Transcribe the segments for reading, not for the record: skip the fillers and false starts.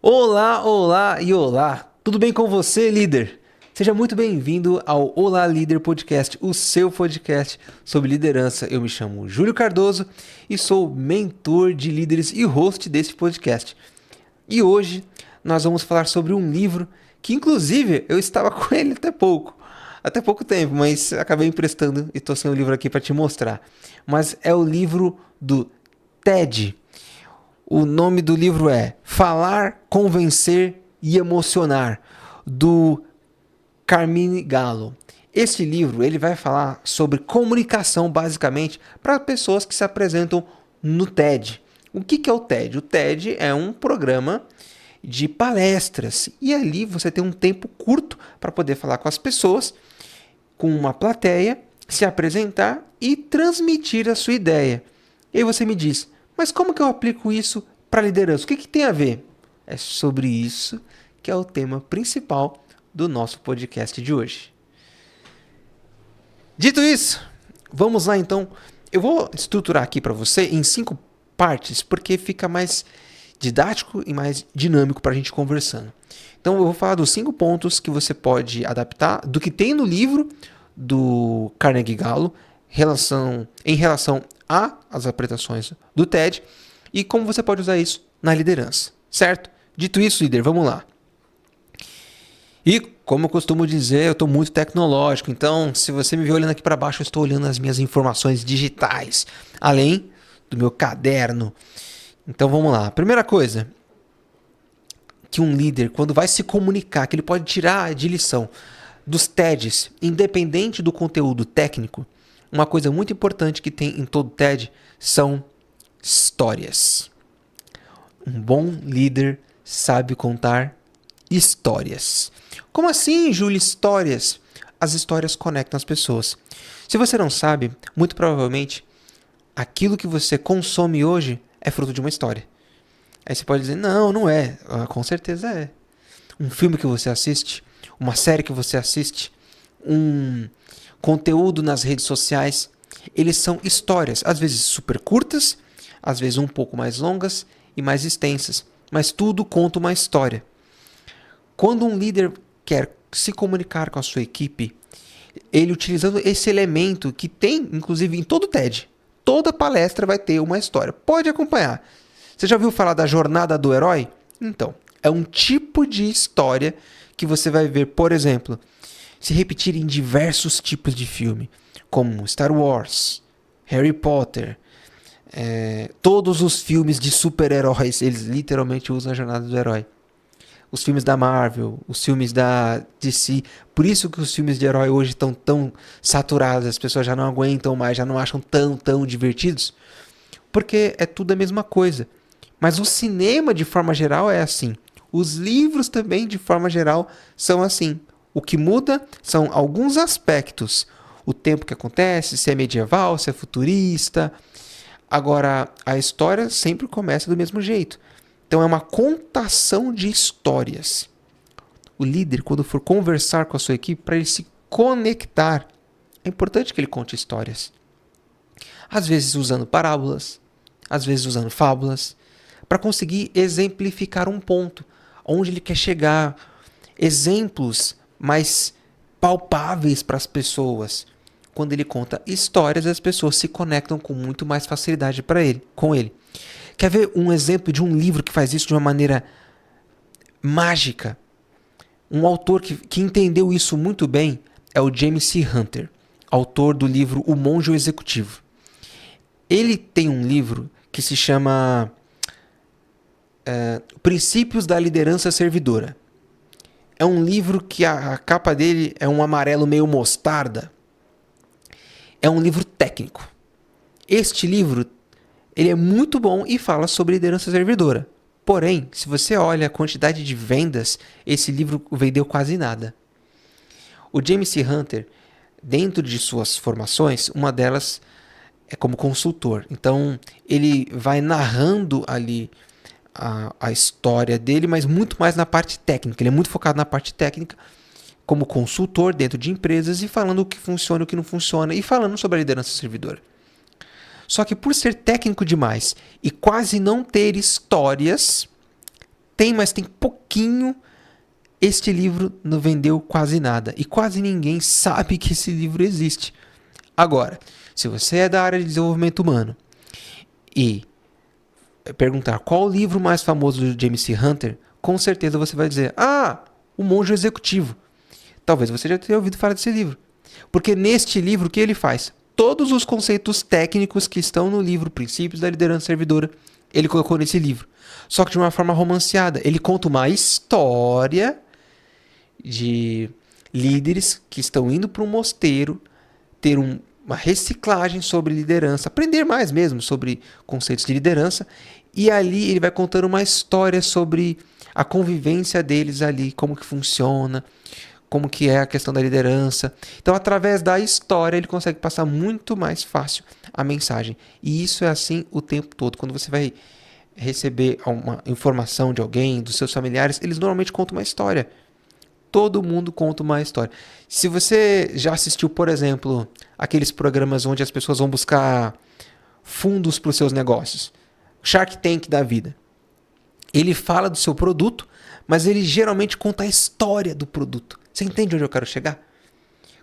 Olá, olá e olá! Tudo bem com você, líder? Seja muito bem-vindo ao Olá Líder Podcast, o seu podcast sobre liderança. Eu me chamo Júlio Cardoso e sou mentor de líderes e host desse podcast. E hoje nós vamos falar sobre um livro que, inclusive, eu estava com ele até pouco tempo, mas acabei emprestando e estou sem o livro aqui para te mostrar. Mas é o livro do TED. O nome do livro é Falar, Convencer e Emocionar, do Carmine Gallo. Esse livro ele vai falar sobre comunicação, basicamente, para pessoas que se apresentam no TED. O que é o TED? O TED é um programa de palestras e ali você tem um tempo curto para poder falar com as pessoas, com uma plateia, se apresentar e transmitir a sua ideia. E aí você me diz, mas como que eu aplico isso para liderança? O que tem a ver? É sobre isso que é o tema principal do nosso podcast de hoje. Dito isso, vamos lá então. Eu vou estruturar aqui para você em 5 partes, porque fica mais didático e mais dinâmico para a gente conversando. Então eu vou falar dos 5 pontos que você pode adaptar do que tem no livro do Carnegie Gallo em relação às apresentações do TED e como você pode usar isso na liderança, certo? Dito isso, líder, vamos lá. E como eu costumo dizer, eu estou muito tecnológico, então se você me vê olhando aqui para baixo, eu estou olhando as minhas informações digitais, além do meu caderno. Então vamos lá. Primeira coisa, que um líder, quando vai se comunicar, que ele pode tirar de lição dos TEDs, independente do conteúdo técnico, uma coisa muito importante que tem em todo TED são histórias. Um bom líder sabe contar histórias. Como assim, Júlio, histórias? As histórias conectam as pessoas. Se você não sabe, muito provavelmente aquilo que você consome hoje é fruto de uma história. Aí você pode dizer, não é. Com certeza é. Um filme que você assiste, uma série que você assiste, um conteúdo nas redes sociais, eles são histórias, às vezes super curtas, às vezes um pouco mais longas e mais extensas, mas tudo conta uma história. Quando um líder quer se comunicar com a sua equipe, ele utilizando esse elemento que tem, inclusive, em todo TED, toda palestra vai ter uma história. Pode acompanhar. Você já ouviu falar da jornada do herói? Então, é um tipo de história que você vai ver, por exemplo, se repetir em diversos tipos de filme, como Star Wars, Harry Potter, todos os filmes de super-heróis, eles literalmente usam a jornada do herói. Os filmes da Marvel, os filmes da DC, por isso que os filmes de herói hoje estão tão saturados, as pessoas já não aguentam mais, já não acham tão divertidos, porque é tudo a mesma coisa. Mas o cinema, de forma geral, é assim. Os livros também, de forma geral, são assim. O que muda são alguns aspectos. O tempo que acontece, se é medieval, se é futurista. Agora, a história sempre começa do mesmo jeito. Então, é uma contação de histórias. O líder, quando for conversar com a sua equipe, para ele se conectar, é importante que ele conte histórias. Às vezes usando parábolas, às vezes usando fábulas, para conseguir exemplificar um ponto, onde ele quer chegar, exemplos mais palpáveis para as pessoas. Quando ele conta histórias, as pessoas se conectam com muito mais facilidade com ele. Quer ver um exemplo de um livro que faz isso de uma maneira mágica? Um autor que entendeu isso muito bem é o James C. Hunter, autor do livro O Monge e o Executivo. Ele tem um livro que se chama Princípios da Liderança Servidora. É um livro que a capa dele é um amarelo meio mostarda. É um livro técnico. Este livro ele é muito bom e fala sobre liderança servidora. Porém, se você olha a quantidade de vendas, esse livro vendeu quase nada. O James C. Hunter, dentro de suas formações, uma delas é como consultor. Então, ele vai narrando ali a história dele, mas muito mais na parte técnica. Ele é muito focado na parte técnica, como consultor dentro de empresas e falando o que funciona e o que não funciona e falando sobre a liderança servidora. Só que por ser técnico demais e quase não ter histórias, Tem, mas tem pouquinho. Este livro não vendeu quase nada. E quase ninguém sabe que esse livro existe. Agora, se você é da área de desenvolvimento humano e perguntar qual o livro mais famoso do James C. Hunter, com certeza você vai dizer: O Monge Executivo. Talvez você já tenha ouvido falar desse livro. Porque neste livro, o que ele faz? Todos os conceitos técnicos que estão no livro Princípios da Liderança Servidora, ele colocou nesse livro. Só que de uma forma romanceada. Ele conta uma história de líderes que estão indo para um mosteiro ter uma reciclagem sobre liderança, aprender mais mesmo sobre conceitos de liderança, e ali ele vai contando uma história sobre a convivência deles ali, como que funciona, como que é a questão da liderança. Então, através da história, ele consegue passar muito mais fácil a mensagem. E isso é assim o tempo todo. Quando você vai receber uma informação de alguém, dos seus familiares, eles normalmente contam uma história. Todo mundo conta uma história. Se você já assistiu, por exemplo, aqueles programas onde as pessoas vão buscar fundos para os seus negócios, Shark Tank da vida, ele fala do seu produto, mas ele geralmente conta a história do produto. Você entende onde eu quero chegar?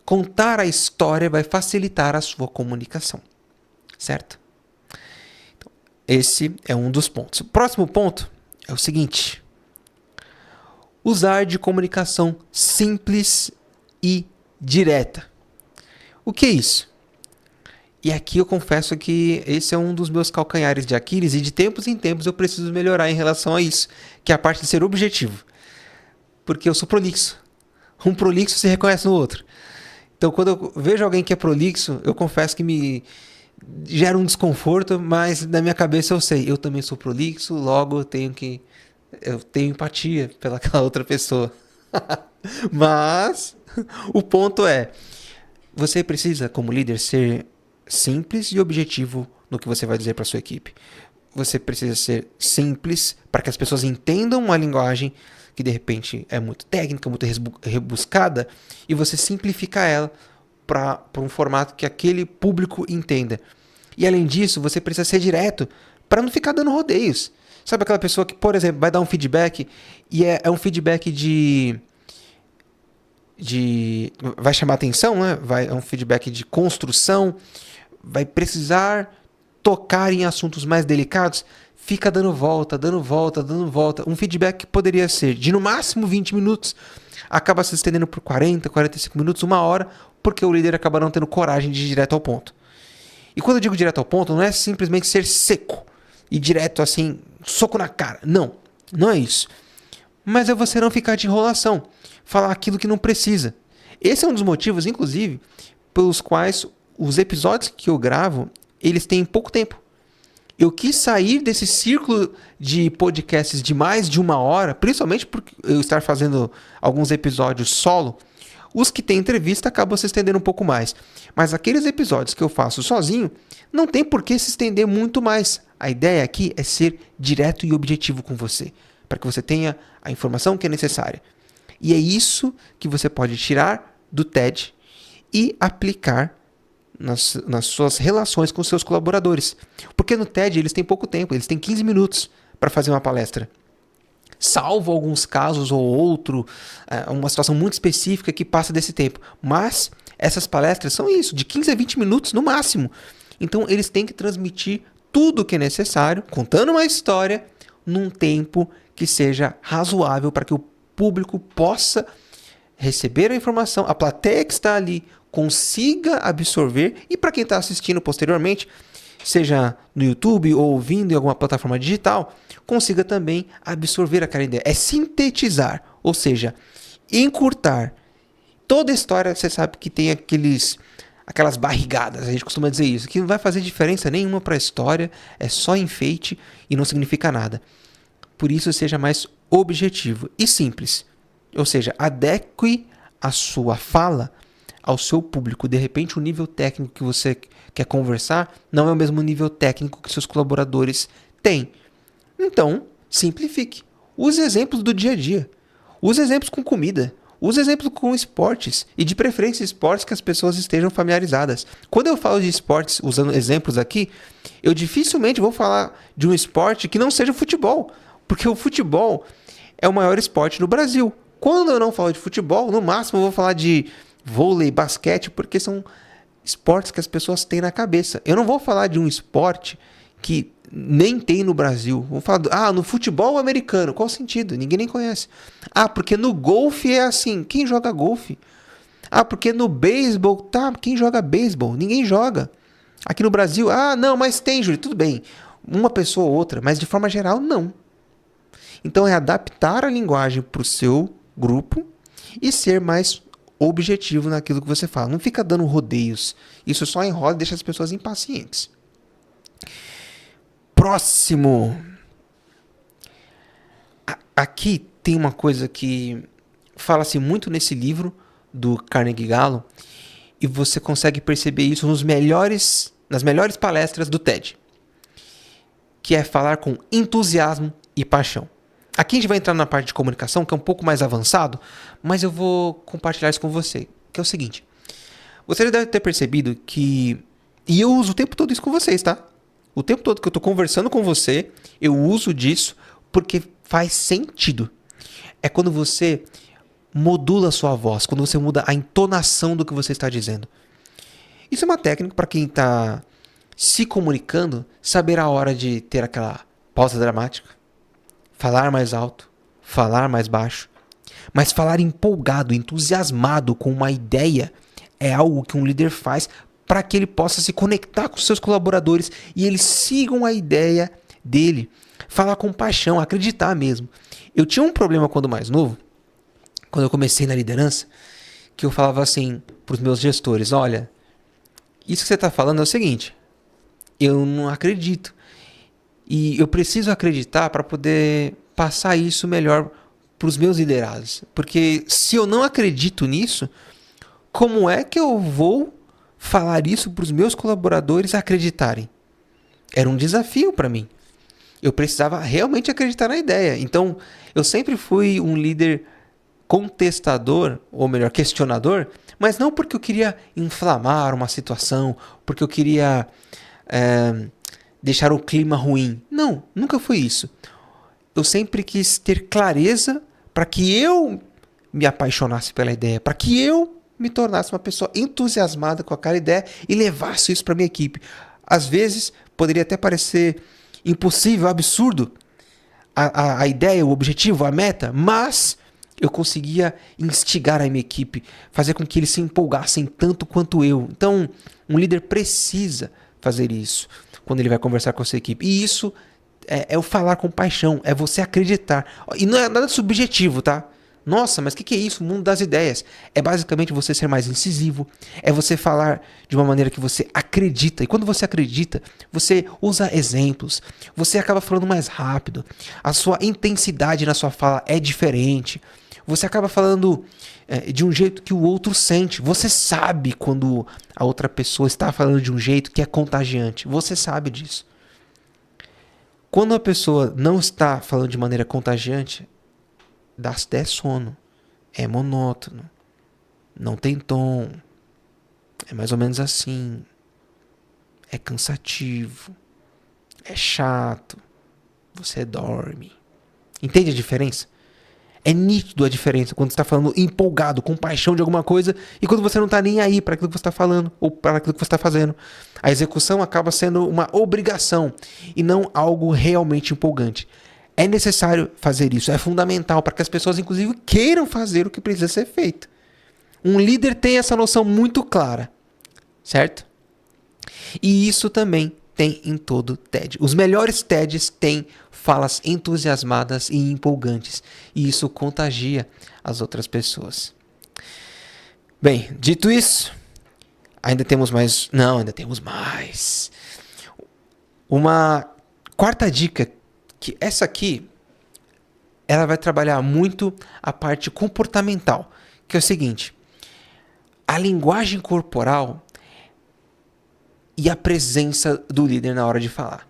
Contar a história vai facilitar a sua comunicação, certo? Então, esse é um dos pontos. O próximo ponto é o seguinte: usar de comunicação simples e direta. O que é isso? E aqui eu confesso que esse é um dos meus calcanhares de Aquiles e de tempos em tempos eu preciso melhorar em relação a isso, que é a parte de ser objetivo. Porque eu sou prolixo. Um prolixo se reconhece no outro. Então, quando eu vejo alguém que é prolixo, eu confesso que me gera um desconforto, mas na minha cabeça eu sei, eu também sou prolixo, logo eu tenho empatia pelaquela outra pessoa. Mas o ponto é, você precisa, como líder, ser simples e objetivo no que você vai dizer para sua equipe. Você precisa ser simples para que as pessoas entendam uma linguagem que de repente é muito técnica, muito rebuscada, e você simplifica ela para um formato que aquele público entenda. E além disso, você precisa ser direto para não ficar dando rodeios. Sabe aquela pessoa que, por exemplo, vai dar um feedback e é um feedback vai chamar atenção, né? É um feedback de construção, vai precisar tocar em assuntos mais delicados, fica dando volta. Um feedback que poderia ser de no máximo 20 minutos, acaba se estendendo por 40, 45 minutos, 1 hora, porque o líder acaba não tendo coragem de ir direto ao ponto. E quando eu digo direto ao ponto, não é simplesmente ser seco e direto assim, soco na cara. Não é isso. Mas é você não ficar de enrolação, falar aquilo que não precisa. Esse é um dos motivos, inclusive, pelos quais os episódios que eu gravo, eles têm pouco tempo. Eu quis sair desse círculo de podcasts de mais de 1 hora, principalmente por eu estar fazendo alguns episódios solo. Os que têm entrevista acabam se estendendo um pouco mais. Mas aqueles episódios que eu faço sozinho, não tem por que se estender muito mais. A ideia aqui é ser direto e objetivo com você, para que você tenha a informação que é necessária. E é isso que você pode tirar do TED e aplicar nas suas relações com seus colaboradores. Porque no TED eles têm pouco tempo, eles têm 15 minutos para fazer uma palestra. Salvo alguns casos ou outro, uma situação muito específica que passa desse tempo. Mas essas palestras são isso, de 15 a 20 minutos no máximo. Então eles têm que transmitir tudo o que é necessário, contando uma história, num tempo que seja razoável para que o público possa receber a informação, a plateia que está ali consiga absorver, e para quem está assistindo posteriormente, seja no YouTube ou ouvindo em alguma plataforma digital, consiga também absorver aquela ideia. É sintetizar, ou seja, encurtar. Toda história, você sabe que tem aquelas barrigadas, a gente costuma dizer isso, que não vai fazer diferença nenhuma para a história, é só enfeite e não significa nada. Por isso, seja mais objetivo e simples. Ou seja, adeque a sua fala ao seu público. De repente, o nível técnico que você quer conversar não é o mesmo nível técnico que seus colaboradores têm. Então, simplifique. Use exemplos do dia a dia. Use exemplos com comida. Use exemplos com esportes. E de preferência esportes que as pessoas estejam familiarizadas. Quando eu falo de esportes, usando exemplos aqui, eu dificilmente vou falar de um esporte que não seja o futebol. Porque o futebol é o maior esporte no Brasil. Quando eu não falo de futebol, no máximo eu vou falar de vôlei, basquete, porque são esportes que as pessoas têm na cabeça. Eu não vou falar de um esporte que nem tem no Brasil. Vou falar, no futebol americano. Qual o sentido? Ninguém nem conhece. Porque no golfe é assim. Quem joga golfe? Porque no beisebol, quem joga beisebol? Ninguém joga. Aqui no Brasil, não, mas tem, Júlio, tudo bem. Uma pessoa ou outra, mas de forma geral, não. Então é adaptar a linguagem para o seu grupo e ser mais objetivo naquilo que você fala. Não fica dando rodeios. Isso só enrola e deixa as pessoas impacientes. Próximo. Aqui tem uma coisa que fala-se muito nesse livro do Carnegie Mellon e você consegue perceber isso nas melhores palestras do TED, que é falar com entusiasmo e paixão. Aqui a gente vai entrar na parte de comunicação, que é um pouco mais avançado, mas eu vou compartilhar isso com você, que é o seguinte. Você deve ter percebido que... E eu uso o tempo todo isso com vocês, tá? O tempo todo que eu estou conversando com você, eu uso disso porque faz sentido. É quando você modula a sua voz, quando você muda a entonação do que você está dizendo. Isso é uma técnica para quem está se comunicando, saber a hora de ter aquela pausa dramática, falar mais alto, falar mais baixo, mas falar empolgado, entusiasmado com uma ideia é algo que um líder faz para que ele possa se conectar com seus colaboradores e eles sigam a ideia dele. Falar com paixão, acreditar mesmo. Eu tinha um problema quando mais novo, quando eu comecei na liderança, que eu falava assim para os meus gestores, olha, isso que você está falando é o seguinte, eu não acredito. E eu preciso acreditar para poder passar isso melhor para os meus liderados. Porque se eu não acredito nisso, como é que eu vou falar isso para os meus colaboradores acreditarem? Era um desafio para mim. Eu precisava realmente acreditar na ideia. Então, eu sempre fui um líder contestador, ou melhor, questionador, mas não porque eu queria inflamar uma situação, porque eu queria deixar o clima ruim. Não, nunca foi isso. Eu sempre quis ter clareza para que eu me apaixonasse pela ideia, para que eu me tornasse uma pessoa entusiasmada com aquela ideia e levasse isso para minha equipe. Às vezes, poderia até parecer impossível, absurdo, a ideia, o objetivo, a meta, mas eu conseguia instigar a minha equipe, fazer com que eles se empolgassem tanto quanto eu. Então, um líder precisa fazer isso quando ele vai conversar com a sua equipe. E isso é o falar com paixão, é você acreditar. E não é nada subjetivo, tá? Nossa, mas o que é isso? O mundo das ideias. É basicamente você ser mais incisivo, é você falar de uma maneira que você acredita. E quando você acredita, você usa exemplos, você acaba falando mais rápido, a sua intensidade na sua fala é diferente. Você acaba falando de um jeito que o outro sente. Você sabe quando a outra pessoa está falando de um jeito que é contagiante. Você sabe disso. Quando a pessoa não está falando de maneira contagiante, dá até sono. É monótono. Não tem tom. É mais ou menos assim. É cansativo. É chato. Você dorme. Entende a diferença? É nítido a diferença quando você está falando empolgado, com paixão de alguma coisa e quando você não está nem aí para aquilo que você está falando ou para aquilo que você está fazendo. A execução acaba sendo uma obrigação e não algo realmente empolgante. É necessário fazer isso, é fundamental para que as pessoas inclusive queiram fazer o que precisa ser feito. Um líder tem essa noção muito clara, certo? E isso também tem em todo TED. Os melhores TEDs têm falas entusiasmadas e empolgantes. E isso contagia as outras pessoas. Bem, dito isso, ainda temos mais... Não, ainda temos mais. Uma quarta dica, que essa aqui, ela vai trabalhar muito a parte comportamental, que é o seguinte. A linguagem corporal e a presença do líder na hora de falar.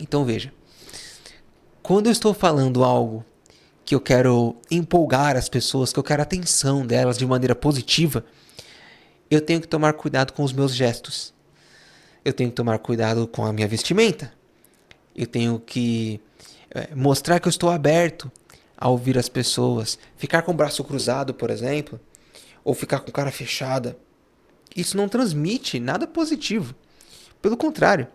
Então veja, quando eu estou falando algo que eu quero empolgar as pessoas, que eu quero a atenção delas de maneira positiva, eu tenho que tomar cuidado com os meus gestos. Eu tenho que tomar cuidado com a minha vestimenta. Eu tenho que mostrar que eu estou aberto a ouvir as pessoas, ficar com o braço cruzado, por exemplo, ou ficar com a cara fechada, isso não transmite nada positivo. Pelo contrário,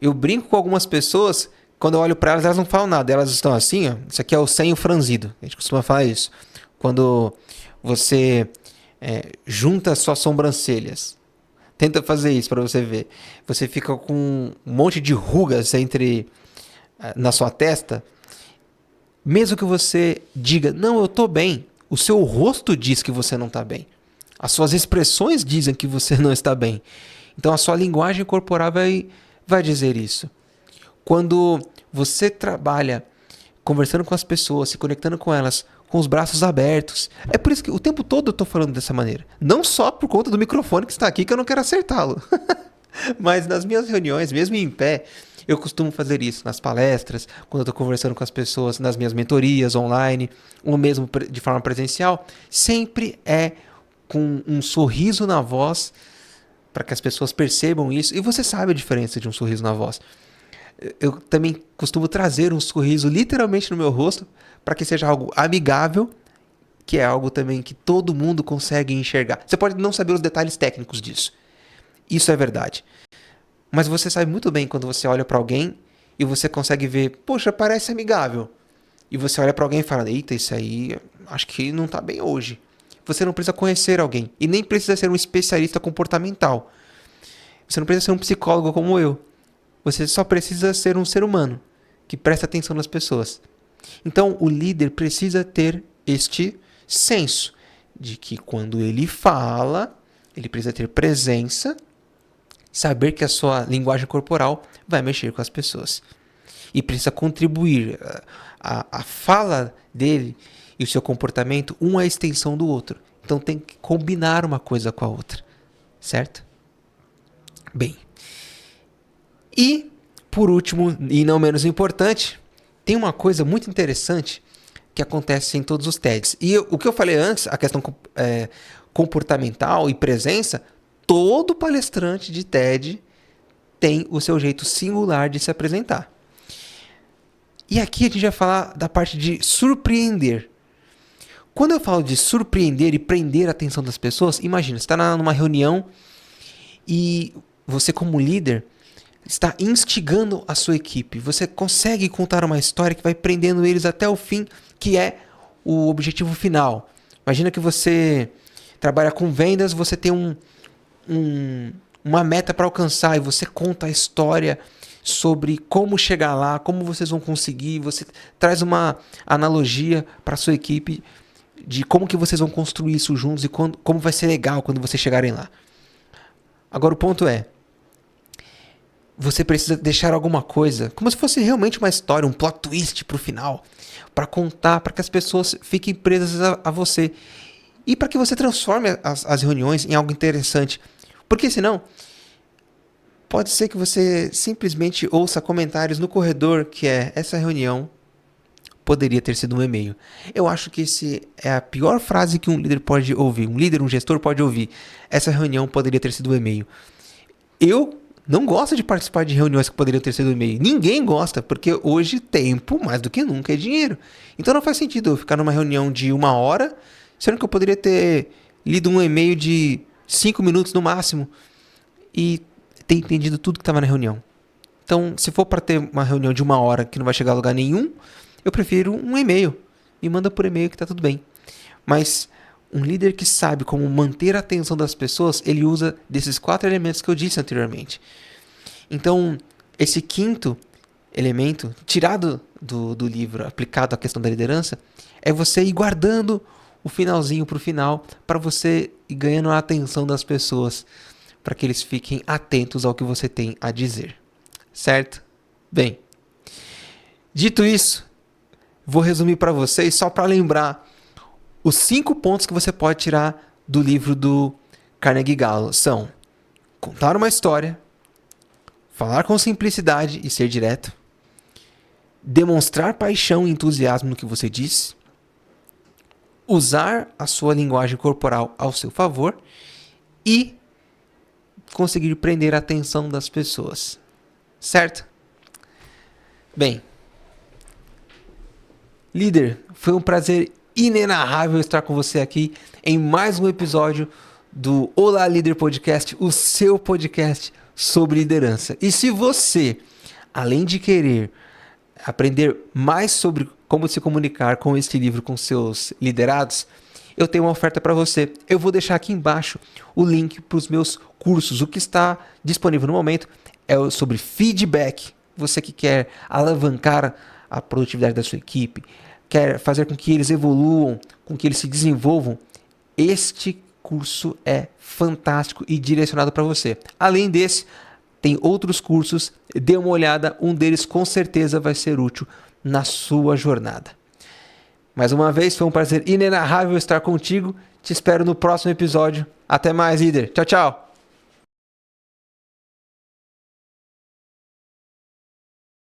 eu brinco com algumas pessoas, quando eu olho para elas, elas não falam nada, elas estão assim, ó, isso aqui é o senho franzido, a gente costuma falar isso. Quando você junta suas sobrancelhas, tenta fazer isso para você ver, você fica com um monte de rugas na sua testa, mesmo que você diga, não, eu tô bem, o seu rosto diz que você não tá bem. As suas expressões dizem que você não está bem. Então a sua linguagem corporal vai dizer isso. Quando você trabalha conversando com as pessoas, se conectando com elas, com os braços abertos. É por isso que o tempo todo eu estou falando dessa maneira. Não só por conta do microfone que está aqui, que eu não quero acertá-lo. Mas nas minhas reuniões, mesmo em pé, eu costumo fazer isso nas palestras, quando eu estou conversando com as pessoas, nas minhas mentorias online, ou mesmo de forma presencial. Sempre é com um sorriso na voz, para que as pessoas percebam isso. E você sabe a diferença de um sorriso na voz. Eu também costumo trazer um sorriso literalmente no meu rosto, para que seja algo amigável, que é algo também que todo mundo consegue enxergar. Você pode não saber os detalhes técnicos disso. Isso é verdade. Mas você sabe muito bem quando você olha para alguém e você consegue ver, poxa, parece amigável. E você olha para alguém e fala, eita, isso aí acho que não tá bem hoje. Você não precisa conhecer alguém e nem precisa ser um especialista comportamental. Você não precisa ser um psicólogo como eu. Você só precisa ser um ser humano que presta atenção nas pessoas. Então, o líder precisa ter este senso de que quando ele fala, ele precisa ter presença, saber que a sua linguagem corporal vai mexer com as pessoas. E precisa contribuir. A fala dele e o seu comportamento, um é a extensão do outro. Então tem que combinar uma coisa com a outra. Certo? Bem. E, por último, e não menos importante, tem uma coisa muito interessante que acontece em todos os TEDs. E o que eu falei antes, a questão comportamental e presença, todo palestrante de TED tem o seu jeito singular de se apresentar. E aqui a gente vai falar da parte de surpreender. Quando eu falo de surpreender e prender a atenção das pessoas, imagina, você está numa reunião e você como líder está instigando a sua equipe. Você consegue contar uma história que vai prendendo eles até o fim, que é o objetivo final. Imagina que você trabalha com vendas, você tem uma meta para alcançar e você conta a história sobre como chegar lá, como vocês vão conseguir, você traz uma analogia para a sua equipe de como que vocês vão construir isso juntos e como vai ser legal quando vocês chegarem lá. Agora o ponto é, você precisa deixar alguma coisa, como se fosse realmente uma história, um plot twist pro final, para contar, para que as pessoas fiquem presas a você e para que você transforme as reuniões em algo interessante. Porque senão, pode ser que você simplesmente ouça comentários no corredor que essa reunião poderia ter sido um e-mail. Eu acho que essa é a pior frase que um líder pode ouvir, um gestor pode ouvir. Essa reunião poderia ter sido um e-mail. Eu não gosto de participar de reuniões que poderiam ter sido e-mail. Ninguém gosta, porque hoje tempo, mais do que nunca, é dinheiro. Então não faz sentido eu ficar numa reunião de 1 hora, sendo que eu poderia ter lido um e-mail de 5 minutos no máximo e ter entendido tudo que estava na reunião. Então, se for para ter uma reunião de 1 hora que não vai chegar a lugar nenhum, eu prefiro um e-mail. Me manda por e-mail que está tudo bem. Mas um líder que sabe como manter a atenção das pessoas, ele usa desses 4 elementos que eu disse anteriormente. Então, esse quinto elemento, tirado do livro, aplicado à questão da liderança, é você ir guardando o finalzinho para o final, para você ir ganhando a atenção das pessoas, para que eles fiquem atentos ao que você tem a dizer. Certo? Bem, dito isso, vou resumir para vocês só para lembrar os 5 pontos que você pode tirar do livro do Carnegie Mellon. São contar uma história, falar com simplicidade e ser direto, demonstrar paixão e entusiasmo no que você diz, usar a sua linguagem corporal ao seu favor e conseguir prender a atenção das pessoas. Certo? Bem, Líder, foi um prazer inenarrável estar com você aqui em mais um episódio do Olá Líder Podcast, o seu podcast sobre liderança. E se você, além de querer aprender mais sobre como se comunicar com este livro com seus liderados, eu tenho uma oferta para você. Eu vou deixar aqui embaixo o link para os meus cursos. O que está disponível no momento é sobre feedback. Você que quer alavancar a produtividade da sua equipe, quer fazer com que eles evoluam, com que eles se desenvolvam, este curso é fantástico e direcionado para você. Além desse, tem outros cursos, dê uma olhada, um deles com certeza vai ser útil na sua jornada. Mais uma vez, foi um prazer inenarrável estar contigo. Te espero no próximo episódio. Até mais, líder. Tchau, tchau.